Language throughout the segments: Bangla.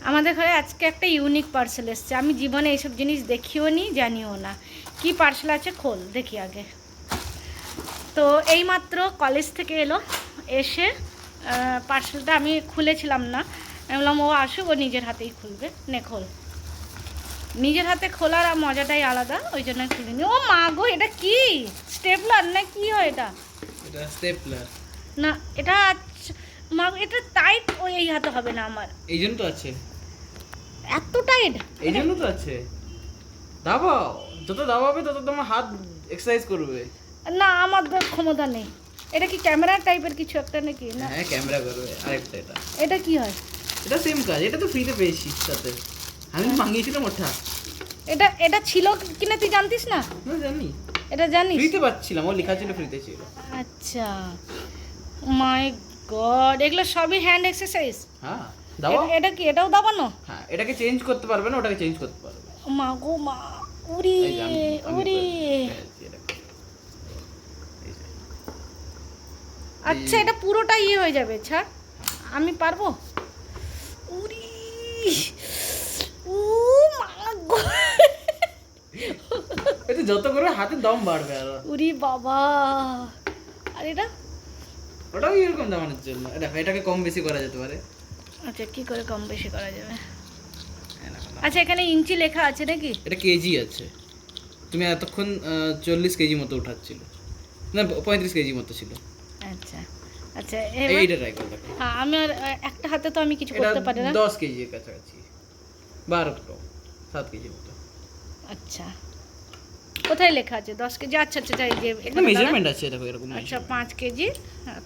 আমাদের ঘরে আজকে একটা ইউনিক পার্সেল এসছে। আমি জীবনে এইসব জিনিস দেখিও নি, জানিও না। কি পার্সেল আছে খোল দেখি আগে। তো এইমাত্র কলেজ থেকে এলো, এসে পার্সেলটা আমি খুলেছিলাম না। আমি বললাম ও আসুক, ও নিজের হাতেই খুলবে, নে খোল। নিজের হাতে খোলার মজাটাই আলাদা, ওই জন্য খুলিনি। ও মা গো, এটা কি স্টেপলার না কি হয় এটা? এটা স্টেপলার না এটা মা গো, এটা টাইট ওই এই হাতে হবে না আমার। এই জন্য তো আছে, এত টাইট এই জন্য তো আছে। দাবাও, যত দাবাবে তত তোমার হাত এক্সারসাইজ করবে। না, আমার তো ক্ষমতা নেই। এটা কি ক্যামেরা টাইপের কিছু একটা নাকি? না হ্যাঁ ক্যামেরা করবে। আরেকটা এটা, এটা কি হয়? এটা সেম কাজ। এটা তো ফ্রিতে পেয়েছি সাথে, আমি মাঙিয়েছিলাম ওটা। এটা এটা ছিল কিনা তুই জানতিস না? না জানি, এটা জানিস? ফ্রিতে পাচ্ছিলাম, ও লেখা ছিল ফ্রিতে ছিল। আচ্ছা, মাই গড, এগুলো সবই হ্যান্ড এক্সারসাইজ। হ্যাঁ দাবাও। এটা কি, এটাও দাবানো? হ্যাঁ এটাকে চেঞ্জ করতে পারবে না, ওটাকে চেঞ্জ করতে পারবে। মা গো মা, উরি এই যে আমি উরি। পেয়েছি এটাকে। এই যে। আচ্ছা, এটা পুরোটা ইয়ে হয়ে যাবে, ছাড়। আমি পারবো? উরি, ও মা গো। এটা যত করে হাতে দম বাড়বে আরো। উরি বাবা। আর এটা? ওটাও এরকম দামানোর জন্য। দেখো এটাকে কম বেশি করা যেতে পারে। আচ্ছা, কি করে কম বেশি করা যাবে? আচ্ছা, এখানে ইঞ্চি লেখা আছে নাকি? এটা কেজি আছে। তুমি এতক্ষণ 40 কেজি মতো উঠাচ্ছিল, না 35 কেজি মতো ছিল। আচ্ছা আচ্ছা, এইটা ট্রাই করে দেখো। হ্যাঁ, আমি আর একটা হাতে তো আমি কিছু এটা করতে পারি না। 10 কেজি এর কাছাকাছি, 12 কম, 7 কেজি মতো। আচ্ছা, কোথায় লেখা আছে 10 কেজি? আচ্ছা আচ্ছা, এই যে এটা এখানে মেজারমেন্ট আছে, দেখো এরকম। আচ্ছা, 5 কেজি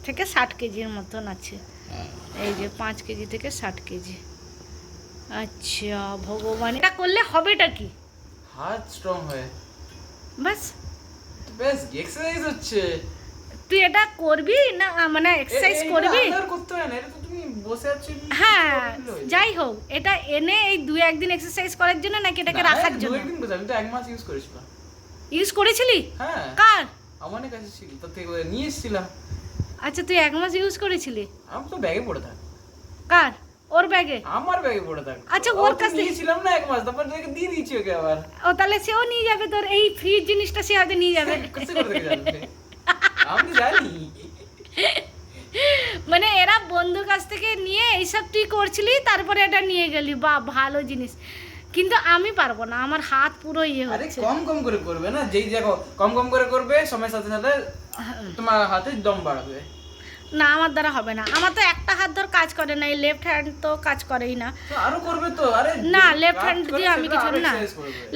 থেকে 60 কেজির মতন আছে। হ্যাঁ। এই যে 5 কেজি থেকে 60 কেজি। আচ্ছা ভগবান, এটা করলে হবেটা কি? হাত স্ট্রং হয়, বাস। বেশ এক্সারসাইজ হচ্ছে। তুই এটা করবি না, মানে এক্সারসাইজ করবি? আন্দার করতে হয় না, এটা তো তুমি বসে আছো। হ্যাঁ, যাই হোক, এটা এনে এই 2-1 দিন এক্সারসাইজ করার জন্য নাকি এটাকে রাখার জন্য? 2 দিন বসে, আমি তো 1 মাস ইউজ করেছিলাম। ইউজ করেছিলি? হ্যাঁ, কার? আমার কাছে ছিল, তো থেকে নিয়ে এসেছিলাম। আচ্ছা, তুই 1 মাস ইউজ করেছিলি? আমি তো ব্যাগে পড়ে থাক। কার? ওর ব্যাগে? আমার ব্যাগে পড়ে থাক। আচ্ছা, ওর কাছে নিয়েছিলাম না 1 মাস, তারপর থেকে দিয়ে দিয়েছি ওকে আবার। ও তাহলে সেও নিয়ে যাবে তোর এই ফ্রি জিনিসটা, সে হয়তো নিয়ে যাবে। কিসে করে থেকে জানবে? আমি তো জানি। মানে এরা বন্ধুর কাছ থেকে নিয়ে এইসব তুই করছিলি, তারপরে এটা নিয়ে গেলি। বা ভালো জিনিস, কিন্তু আমি পারবো না, আমার হাত পুরো ইয়ে আরে হচ্ছে। কম কম করে করবে না, যেই দেখো কম কম করে করবে, সময়ের সাথে সাথে তোমার হাতে দম বাড়বে। না, আমার দ্বারা হবে না। আমার তো একটা হাত ধর কাজ করে না, এই লেফট হ্যান্ড তো কাজ করেই না। তো আরো করবে তো। আরে না, লেফট হ্যান্ড দিয়ে আমি কিছু না,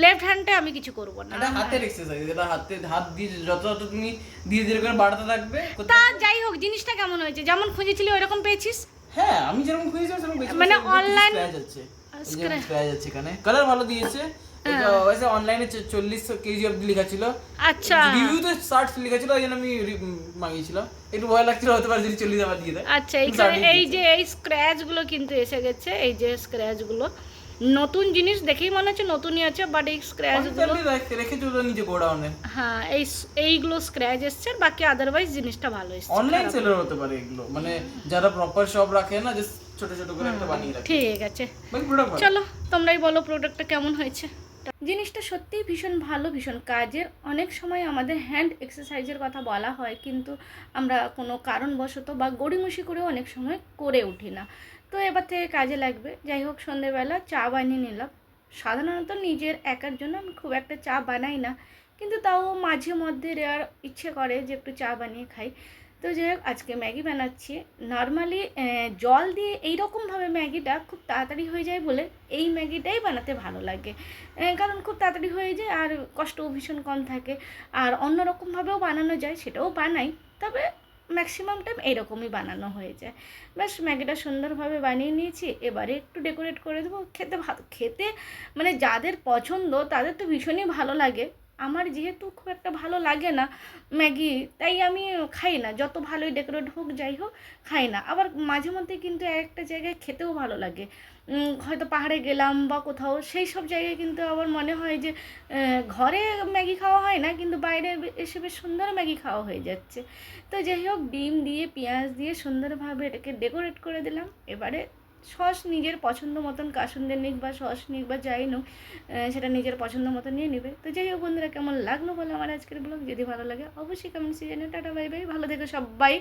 লেফট হ্যান্ডে আমি কিছু করবো না। এটা হাতের এক্সারসাইজ, এটা হাত দিয়ে যত যত তুমি ধীরে ধীরে করে বাড়াতে থাকবে। তা যাই হোক, জিনিসটা কেমন হয়েছে? যেমন খুঁজেছিলি ওইরকম পেয়েছিস? হ্যাঁ, আমি যেরকম খুঁজেছিলাম সেরকম পেয়েছি। মানে অনলাইন স্ক্র্যাচ আছে, স্ক্র্যাচ আছে এখানে, কালার ভালো দিয়েছে। এটা ওইসে অনলাইনে 40 কেজি অবধি লেখা ছিল। আচ্ছা, রিভিউ তো 60 লেখা ছিল, ওই জন্য আমি মাগিয়েছিলাম। একটু ভয় লাগছিল, হতে পারে যদি 40 আবার দিয়ে দেয়। আচ্ছা, এইখানে এই যে এই স্ক্র্যাচগুলো কিন্তু এসে গেছে। এই যে স্ক্র্যাচগুলো, নতুন জিনিস দেখেই মনে হচ্ছে নতুনই আছে, বাট এই স্ক্র্যাচগুলো রেখেছো তো নিচে গোডাউনে। হ্যাঁ, এইগুলো স্ক্র্যাচ এসছে, বাকি আদারওয়াইজ জিনিসটা ভালো এসছে। অনলাইন সেলার হতে পারে এগুলো, মানে যারা প্রপার শপ রাখে না, যে ছোট ছোট করে একটা বানিয়ে রাখে। ঠিক আছে, বাকি প্রোডাক্ট ভালো। চলো তোমরাই বলো প্রোডাক্টটা কেমন হয়েছে। জিনিসটা সত্যিই ভীষণ ভালো, ভীষণ কাজের। অনেক সময় আমাদের হ্যান্ড এক্সারসাইজের কথা বলা হয়, কিন্তু আমরা কোনো কারণবশত বা গড়িমসি করেও অনেক সময় করে উঠি না। তো এবার থেকে কাজে লাগবে। যাই হোক, সন্ধেবেলা চা বানিয়ে নিলাম। সাধারণত নিজের একার জন্য আমি খুব একটা চা বানাই না, কিন্তু তাও মাঝে মধ্যে রেয়ার ইচ্ছে করে যে একটু চা বানিয়ে খাই। তো যাই হোক, আজকে ম্যাগি বানাচ্ছি। নর্মালি জল দিয়ে এইরকমভাবে ম্যাগিটা খুব তাড়াতাড়ি হয়ে যায় বলে এই ম্যাগিটাই বানাতে ভালো লাগে। কারণ খুব তাড়াতাড়ি হয়ে যায় আর কষ্টও ভীষণ কম থাকে। আর অন্য রকমভাবেও বানানো যায়, সেটাও বানাই, তবে ম্যাক্সিমাম টাইম এইরকমই বানানো হয়ে যায়। ব্যাস, ম্যাগিটা সুন্দরভাবে বানিয়ে নিয়েছি। এবারে একটু ডেকোরেট করে দেবো। খেতে মানে যাদের পছন্দ তাদের তো ভীষণই ভালো লাগে। আমার যেহেতু খুব একটা ভালো লাগে না ম্যাগি, তাই আমি খাই না। যত ভালোই ডেকোরেট হোক যাই হোক, খাই না। আবার মাঝে মধ্যে কিন্তু একটা জায়গায় খেতেও ভালো লাগে। হয়তো পাহাড়ে গেলাম বা কোথাও, সেই সব জায়গায় কিন্তু আবার মনে হয় যে ঘরে ম্যাগি খাওয়া হয় না, কিন্তু বাইরে এসে বেশ সুন্দর ম্যাগি খাওয়া হয়ে যাচ্ছে। তো যাই হোক, ডিম দিয়ে পেঁয়াজ দিয়ে সুন্দরভাবে এটাকে ডেকোরেট করে দিলাম। এবারে সস নিজের পছন্দ মতন কাসুন্দের নিক বা সস নিক বা যাই নিক, সেটা নিজের পছন্দ মতো নিয়ে নেবে। তো যাই হোক বন্ধুরা, কেমন লাগলো বলো আমার আজকের ব্লগ? যদি ভালো লাগে অবশ্যই কমেন্টসে জানিও। টাটা বাই বাই, ভালো থেকো সবাই।